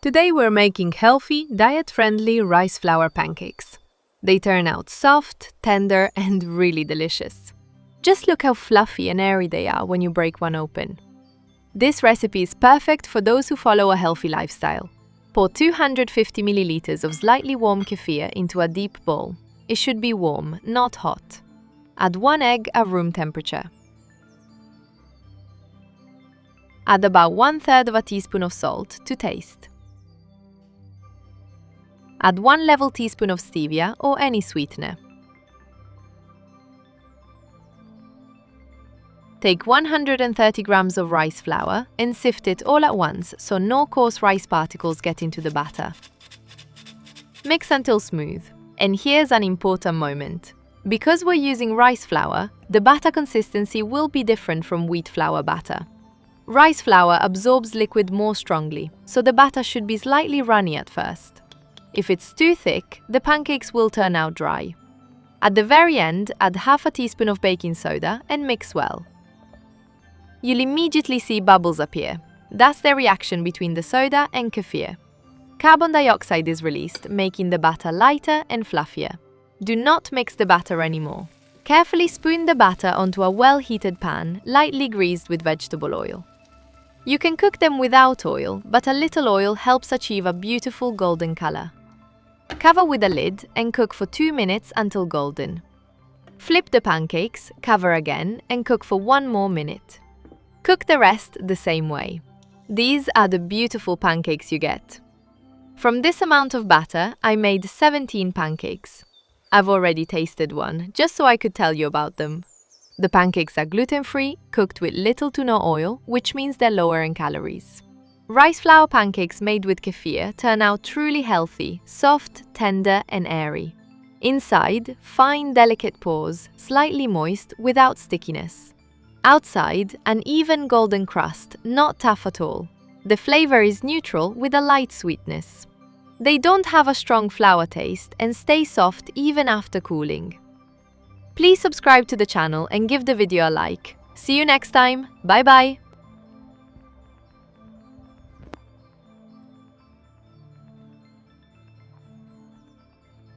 Today we're making healthy, diet-friendly rice flour pancakes. They turn out soft, tender, and really delicious. Just look how fluffy and airy they are when you break one open. This recipe is perfect for those who follow a healthy lifestyle. Pour 250 milliliters of slightly warm kefir into a deep bowl. It should be warm, not hot. Add 1 egg at room temperature. Add about 1/3 of a teaspoon of salt to taste. Add 1 level teaspoon of stevia or any sweetener. Take 130 grams of rice flour and sift it all at once so no coarse rice particles get into the batter. Mix until smooth. And here's an important moment. Because we're using rice flour, the batter consistency will be different from wheat flour batter. Rice flour absorbs liquid more strongly, so the batter should be slightly runny at first. If it's too thick, the pancakes will turn out dry. At the very end, add half a teaspoon of baking soda and mix well. You'll immediately see bubbles appear. That's the reaction between the soda and kefir. Carbon dioxide is released, making the batter lighter and fluffier. Do not mix the batter anymore. Carefully spoon the batter onto a well-heated pan, lightly greased with vegetable oil. You can cook them without oil, but a little oil helps achieve a beautiful golden color. Cover with a lid and cook for 2 minutes until golden. Flip the pancakes, cover again, and cook for 1 more minute. Cook the rest the same way. These are the beautiful pancakes you get. From this amount of batter, I made 17 pancakes. I've already tasted one, just so I could tell you about them. The pancakes are gluten-free, cooked with little to no oil, which means they're lower in calories. Rice flour pancakes made with kefir turn out truly healthy, soft, tender, and airy. Inside, fine, delicate pores, slightly moist without stickiness. Outside, an even golden crust, not tough at all. The flavor is neutral with a light sweetness. They don't have a strong flour taste and stay soft even after cooling. Please subscribe to the channel and give the video a like. See you next time. Bye bye!